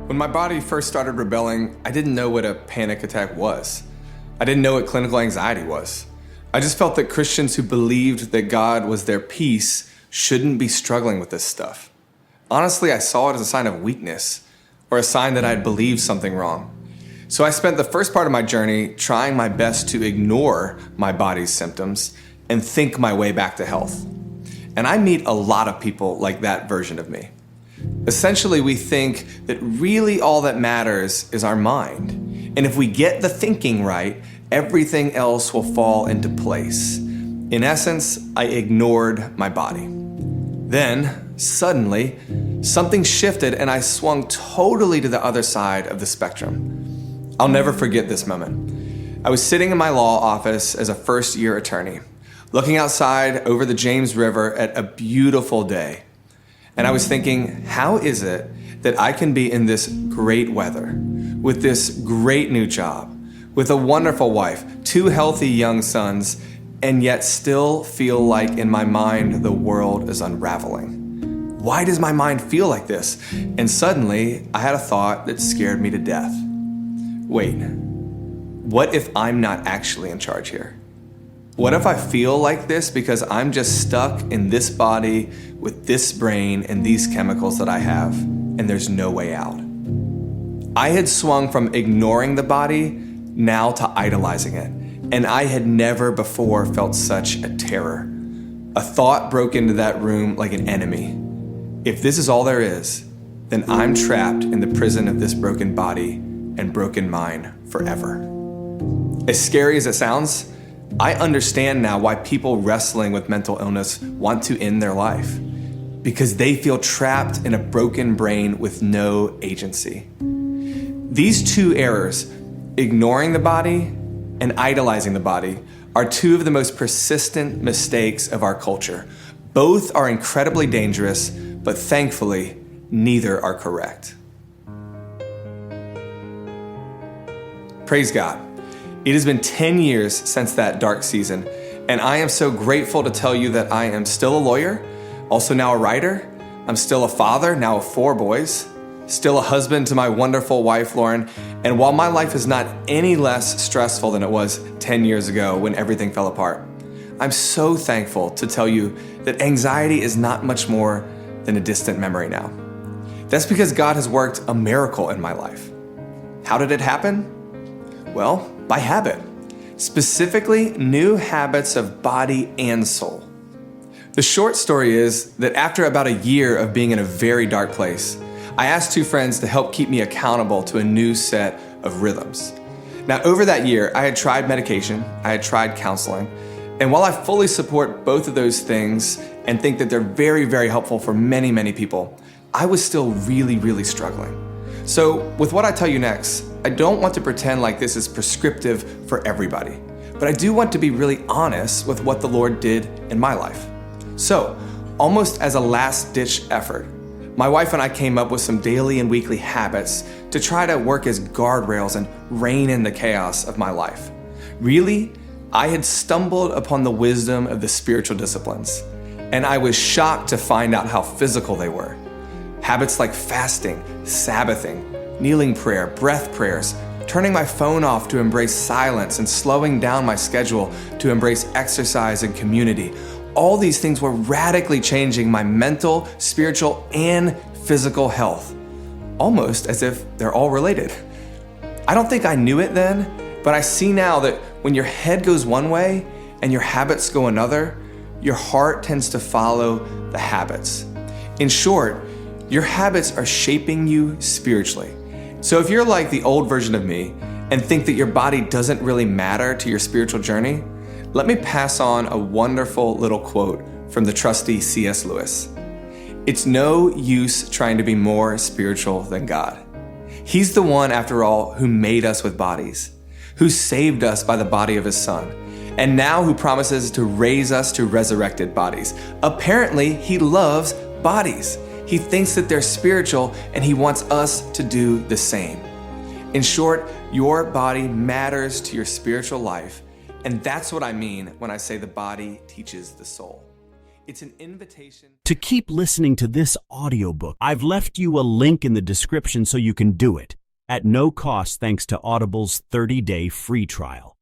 When my body first started rebelling, I didn't know what a panic attack was. I didn't know what clinical anxiety was. I just felt that Christians who believed that God was their peace shouldn't be struggling with this stuff. Honestly, I saw it as a sign of weakness or a sign that I'd believed something wrong. So I spent the first part of my journey trying my best to ignore my body's symptoms and think my way back to health. And I meet a lot of people like that version of me. Essentially, we think that really all that matters is our mind. And if we get the thinking right, everything else will fall into place. In essence, I ignored my body. Then, suddenly, something shifted and I swung totally to the other side of the spectrum. I'll never forget this moment. I was sitting in my law office as a first-year attorney, looking outside over the James River at a beautiful day. And I was thinking, how is it that I can be in this great weather, with this great new job, with a wonderful wife, 2 healthy young sons, and yet still feel like in my mind the world is unraveling? Why does my mind feel like this? And suddenly, I had a thought that scared me to death. Wait, what if I'm not actually in charge here? What if I feel like this because I'm just stuck in this body with this brain and these chemicals that I have, and there's no way out? I had swung from ignoring the body now to idolizing it, and I had never before felt such a terror. A thought broke into that room like an enemy. If this is all there is, then I'm trapped in the prison of this broken body and broken mind forever. As scary as it sounds, I understand now why people wrestling with mental illness want to end their life, because they feel trapped in a broken brain with no agency. These 2 errors, ignoring the body and idolizing the body, are 2 of the most persistent mistakes of our culture. Both are incredibly dangerous, but thankfully, neither are correct. Praise God. It has been 10 years since that dark season, and I am so grateful to tell you that I am still a lawyer, also now a writer. I'm still a father, now of 4 boys, still a husband to my wonderful wife, Lauren, and while my life is not any less stressful than it was 10 years ago when everything fell apart, I'm so thankful to tell you that anxiety is not much more than a distant memory now. That's because God has worked a miracle in my life. How did it happen? Well, by habit, specifically new habits of body and soul. The short story is that after about a year of being in a very dark place, I asked 2 friends to help keep me accountable to a new set of rhythms. Now, over that year, I had tried medication, I had tried counseling, and while I fully support both of those things and think that they're very, very helpful for many, many people, I was still really, really struggling. So with what I tell you next, I don't want to pretend like this is prescriptive for everybody, but I do want to be really honest with what the Lord did in my life. So, almost as a last-ditch effort, my wife and I came up with some daily and weekly habits to try to work as guardrails and rein in the chaos of my life. Really, I had stumbled upon the wisdom of the spiritual disciplines, and I was shocked to find out how physical they were. Habits like fasting, Sabbathing, kneeling prayer, breath prayers, turning my phone off to embrace silence, and slowing down my schedule to embrace exercise and community. All these things were radically changing my mental, spiritual, and physical health, almost as if they're all related. I don't think I knew it then, but I see now that when your head goes one way and your habits go another, your heart tends to follow the habits. In short, your habits are shaping you spiritually. So if you're like the old version of me and think that your body doesn't really matter to your spiritual journey, let me pass on a wonderful little quote from the trusty C.S. Lewis. It's no use trying to be more spiritual than God. He's the one, after all, who made us with bodies, who saved us by the body of his Son, and now who promises to raise us to resurrected bodies. Apparently, he loves bodies. He thinks that they're spiritual, and he wants us to do the same. In short, your body matters to your spiritual life, and that's what I mean when I say the body teaches the soul. It's an invitation. To keep listening to this audiobook, I've left you a link in the description so you can do it at no cost thanks to Audible's 30-day free trial.